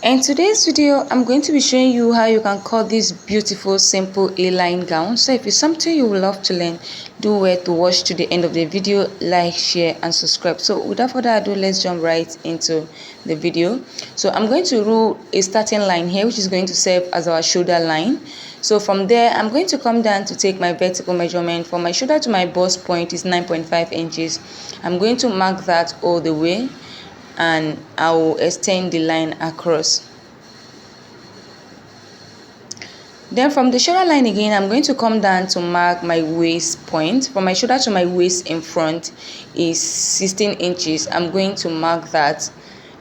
In today's video, I'm going to be showing you how you can cut this beautiful simple A-line gown. So if it's something you would love to learn, do well to watch to the end of the video, like, share and subscribe. So without further ado, let's jump right into the video. So I'm going to rule a starting line here, which is going to serve as our shoulder line. So from there, I'm going to come down to take my vertical measurement. From my shoulder to my bust point is 9.5 inches. I'm going to mark that all the way, and I will extend the line across. Then from the shoulder line again, I'm going to come down to mark my waist point. From my shoulder to my waist in front is 16 inches. I'm going to mark that.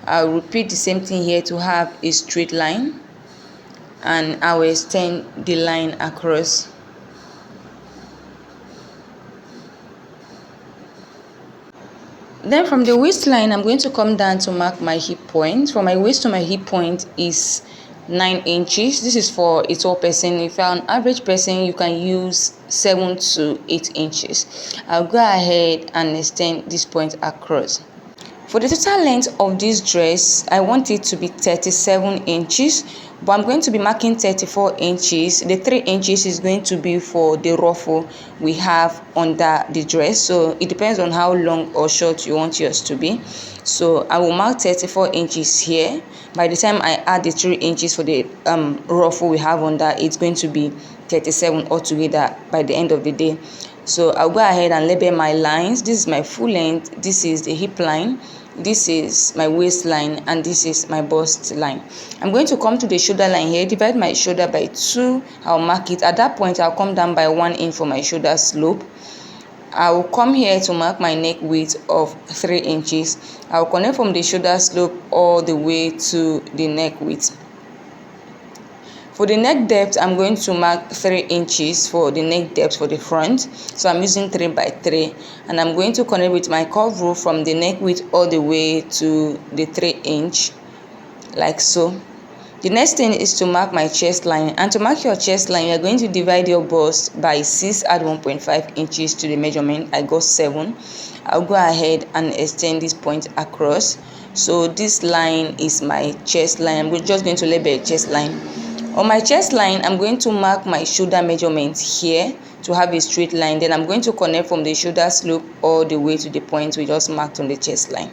I'll repeat the same thing here to have a straight line, and I will extend the line across. Then from the waistline, I'm going to come down to mark my hip point. From my waist to my hip point is 9 inches. This is for a tall person. If you're an average person, you can use 7 to 8 inches. I'll go ahead and extend this point across. For the total length of this dress, I want it to be 37 inches, but I'm going to be marking 34 inches. The 3 inches is going to be for the ruffle we have under the dress. So it depends on how long or short you want yours to be. So I will mark 34 inches here. By the time I add the 3 inches for the ruffle we have under, it's going to be 37 altogether by the end of the day. So I'll go ahead and label my lines. This is my full length, this is the hip line, this is my waistline, and this is my bust line. I'm going to come to the shoulder line here, divide my shoulder by 2. I'll mark it. At that point, I'll come down by 1 inch for my shoulder slope. I will come here to mark my neck width of 3 inches. I will connect from the shoulder slope all the way to the neck width. For the neck depth, I'm going to mark 3 inches for the neck depth for the front. So I'm using 3 by 3, and I'm going to connect with my curve rule from the neck width all the way to the 3 inch, like so. The next thing is to mark my chest line, and to mark your chest line, you're going to divide your bust by 6, add 1.5 inches to the measurement. I got 7. I'll go ahead and extend this point across. So this line is my chest line. I'm just going to label a chest line. On my chest line, I'm going to mark my shoulder measurement here to have a straight line. Then I'm going to connect from the shoulder slope all the way to the point we just marked on the chest line.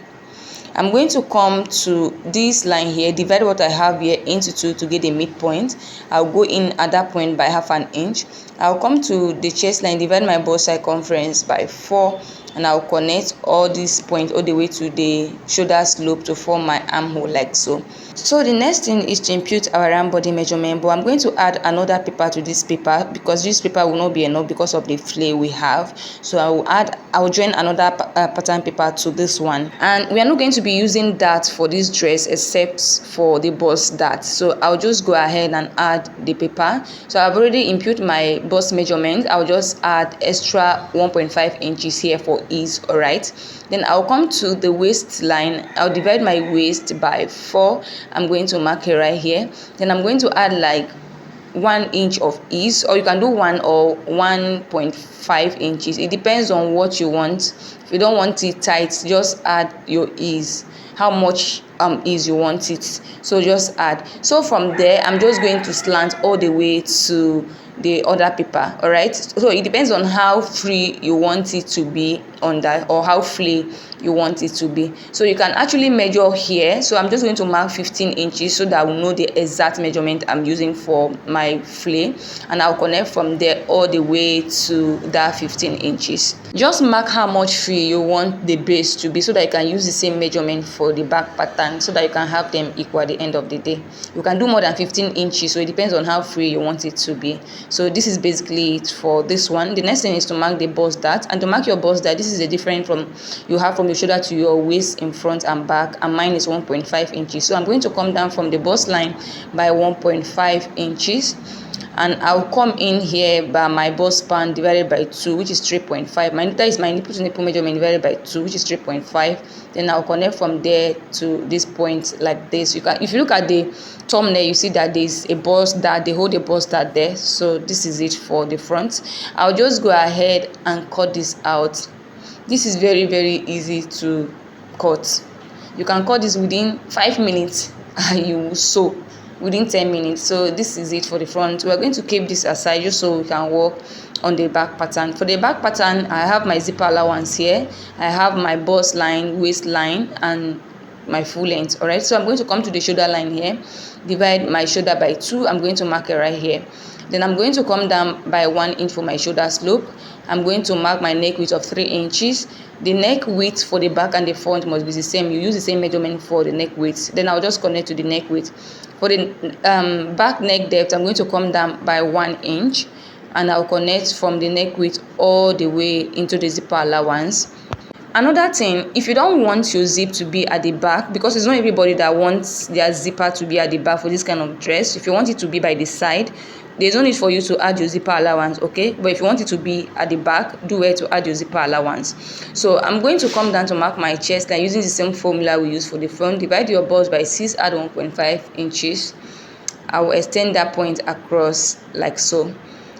I'm going to come to this line here, divide what I have here into 2 to get a midpoint. I'll go in at that point by 1/2 inch. I'll come to the chest line, divide my bust circumference by 4, and I'll connect all these points all the way to the shoulder slope to form my armhole, like so. So the next thing is to impute our round body measurement, but I'm going to add another paper to this paper because this paper will not be enough because of the flare we have. So I will join another pattern paper to this one, and we are not going to be using that for this dress except for the bust dart. So I'll just go ahead and add the paper. So I've already imputed my bust measurement. I'll just add extra 1.5 inches here for ease. All right, then I'll come to the waistline. I'll divide my waist by 4. I'm going to mark it right here. Then I'm going to add like 1 inch of ease, or you can do 1 or 1.5 inches. It depends on what you want. If you don't want it tight, just add your ease, how much ease you want it. So just add. So from there, I'm just going to slant all the way to the other paper. All right, so it depends on how free you want it to be on that, or how free you want it to be. So you can actually measure here. So I'm just going to mark 15 inches so that I will know the exact measurement I'm using for my flare, and I'll connect from there all the way to that 15 inches. Just mark how much free you want the base to be so that you can use the same measurement for the back pattern, so that you can have them equal at the end of the day. You can do more than 15 inches, so it depends on how free you want it to be. So this is basically it for this one. The next thing is to mark the bust dart, and to mark your bust dart, this is a different from you have from your shoulder to your waist in front and back, and mine is 1.5 inches. So I'm going to come down from the bust line by 1.5 inches, and I'll come in here by my bust span divided by 2, which is 3.5. My nipple is my nipple to nipple measurement divided by 2, which is 3.5. Then I'll connect from there to this point like this. You can, if you look at the thumbnail, you see that there's a bust dart. They hold a bust dart there. So this is it for the front. I'll just go ahead and cut this out. This is very, very easy to cut. You can cut this within 5 minutes. you will sew within 10 minutes. So this is it for the front. We're going to keep this aside just so we can work on the back pattern. For the back pattern, I have my zipper allowance here, I have my bust line, waistline, and my full length. All right, so I'm going to come to the shoulder line here, divide my shoulder by 2. I'm going to mark it right here. Then I'm going to come down by 1 inch for my shoulder slope. I'm going to mark my neck width of 3 inches. The neck width for the back and the front must be the same. You use the same measurement for the neck width. Then I'll just connect to the neck width. For the back neck depth, I'm going to come down by 1 inch, and I'll connect from the neck width all the way into the zipper allowance. Another thing, if you don't want your zip to be at the back, because it's not everybody that wants their zipper to be at the back for this kind of dress, if you want it to be by the side, there's no need for you to add your zipper allowance, okay? But if you want it to be at the back, do it to add your zipper allowance. So I'm going to come down to mark my chest line using the same formula we use for the front. Divide your bust by 6, add 1.5 inches. I will extend that point across like so.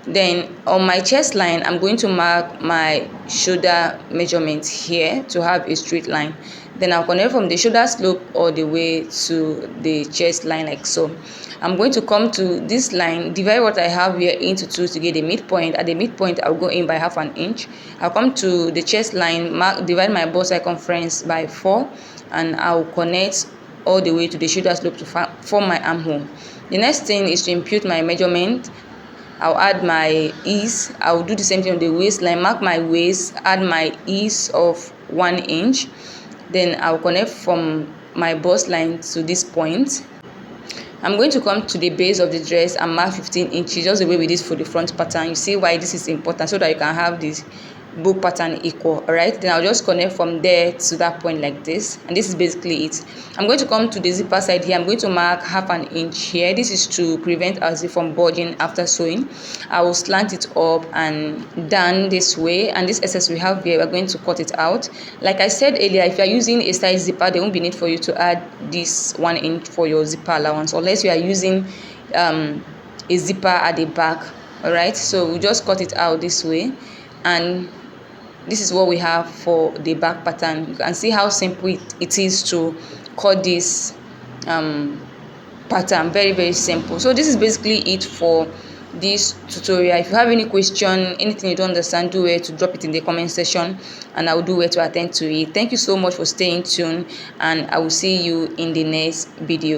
Then on my chest line, I'm going to mark my shoulder measurement here to have a straight line. Then I'll connect from the shoulder slope all the way to the chest line like so. I'm going to come to this line, divide what I have here into 2 to get the midpoint. At the midpoint, I'll go in by 1/2 inch. I'll come to the chest line, divide my bust circumference by 4, and I'll connect all the way to the shoulder slope to form my armhole. The next thing is to impute my measurement. I'll add my ease. I'll do the same thing on the waistline, mark my waist, add my ease of 1 inch. Then I'll connect from my bust line to this point. I'm going to come to the base of the dress and mark 15 inches, just the way we did for the front pattern. You see why this is important, so that you can have this bow pattern equal. All right, then I'll just connect from there to that point like this, and this is basically it. I'm going to come to the zipper side here. I'm going to mark 1/2 inch here. This is to prevent our zip from bulging after sewing. I will slant it up and down this way, and this excess we have here, we're going to cut it out. Like I said earlier, if you are using a side zipper, there won't be need for you to add this 1 inch for your zipper allowance, unless you are using a zipper at the back. All right, so we just cut it out this way, and this is what we have for the back pattern. You can see how simple it is to cut this pattern. Very, very simple. So this is basically it for this tutorial. If you have any question, anything you don't understand, do it to drop it in the comment section, and I will do it to attend to it. Thank you so much for staying tuned, and I will see you in the next video.